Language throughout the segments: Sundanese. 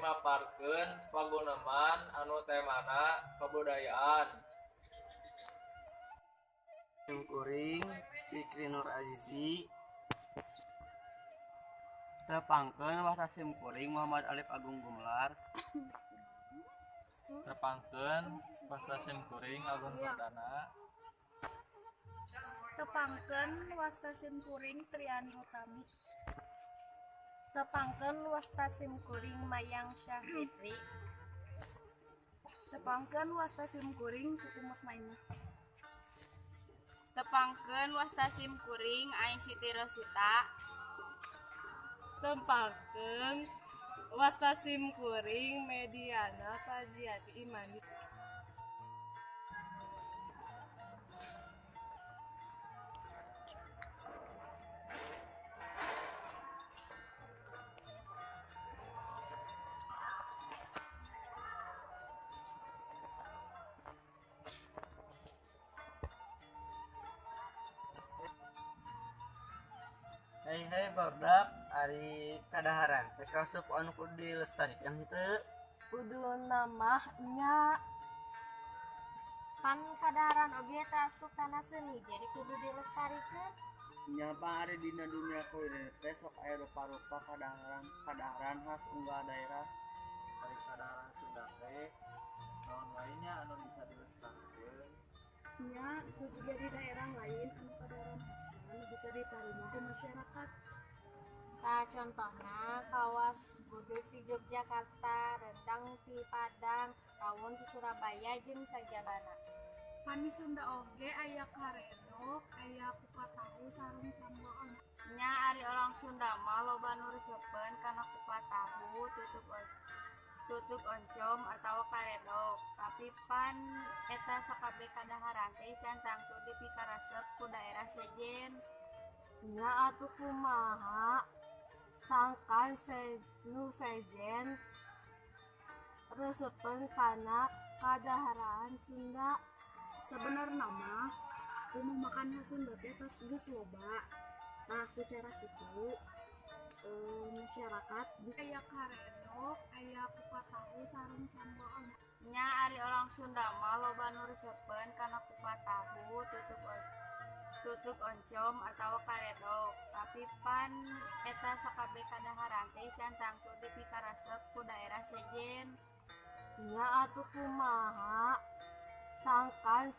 ngaparkeun paguneman anu temana kabudayaan. Kuring Fikri Nur Azizi. Tepangkeun Wastasim kuring Muhammad Alif Agung Gumelar. Tepangkeun Wastasim kuring Agung Perdana. Tepangkeun Wastasim kuring Triani Utami. Tepangkeun Wastasim kuring Mayang Syahfitri. Tepangkeun Wastasim kuring Suku Musmainah. Tepangkeun Wastasim kuring Aing Siti Rosita. Tepangkeun Wastasim kuring Mediana Faziati Imani. Hei barudak ari kadaharan teh kasup anu kudu dilestarikeun teu? Kudu namah nya. Pan kadaharan oge tasuk tanah seni jadi kudu dilestarikeun. Nyapa ari dina dunia kuliner teh sok aya rupa-rupa kadaharan khas unggah daerah. Ari kadaharan Sunda teh naon lainnya anu bisa dilestarikeun? Nya kudu jadi daerah lain anu kadaharan hasan bisa diterima di masyarakat. Nah, contohnya kawas gudeg di Yogyakarta, rendang di Padang, rawon di Surabaya jeung sajalana. Pan di Sunda oge aya karedok, aya kupat tahu sareng sambal. Nya ari orang Sunda mah loba nu resepkeun kana kupat tahu, tutuk oncom atawa karedok. Tapi pan eta sakabeh kadaharan teh can tangtu dipikaresep ku daerah sejen. Nya atuh kumaha? Sangkan nu sejen resepkeun kana kadaharan Sunda. Sebenarnya mah umum makan khas Sunda teh tos geus loba. Nah, secara kitu masyarakat bisa aya karedok, aya kupat tahu sareng sambal. Nya ari orang Sunda mah loba nu resepkeun kana kupat tahu, tutuk oncom atawa karedok. Tapi pan eta sakabeh kadaharan teh can tangtu dipikaresep ku daerah sejen. Nya atuh kumaha? Sangkan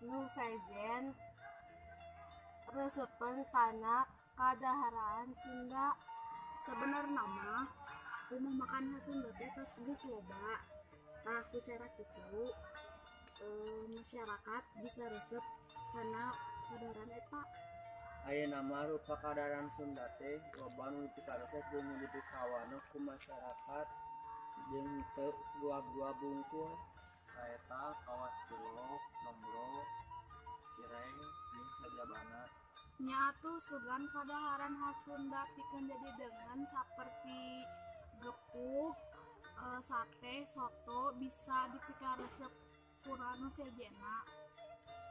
nu sejen resepkeun kana kadaharan Sunda. Sebenarnya mah umum makan khas Sunda teh tos geus loba. Nah, secara kitu masyarakat bisa resep kana kadaharan eta. Ayeuna mah rupa kadaharan Sunda teh loba nu dipikaresep jeung dipikawana ku masyarakat jeung teu gua-gua bungkul. Kaeta kawas cilok, nombro, cireng, jeung sajabana. Nya atuh sugan kadaharan khas Sunda pikeun jadi dengan saperti gepuk, sate, soto bisa dipikaresep kurang sejena.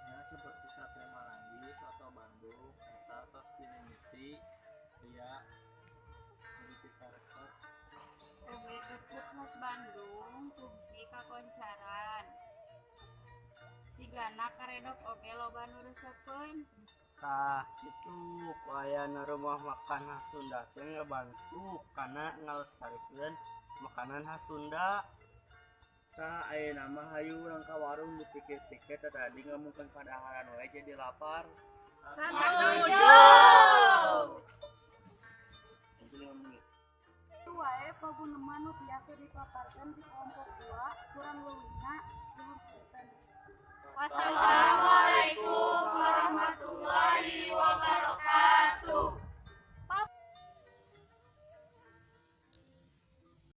Nya seperti sate Marangi, soto Bandung, eta tos dimimiti dia dipikaresep. Oge gepuk khas Bandung fungsi kakoncaran. Sigana karedok oge loba nu resepkeun. Tah kitu payana rumah makan khas Sunda teh ngabantu kana ngalestarikeun makanan khas Sunda. Tah ayeuna mah hayu urang ka warung dipikir-pikir teh tadi ngomongkeun kadaharan we jadi lapar. Setuju. Wae paguneman nu biasa dipaparkeun di kelompok 2 kurang leuwihna dihampurkeun. Wassalamualaikum.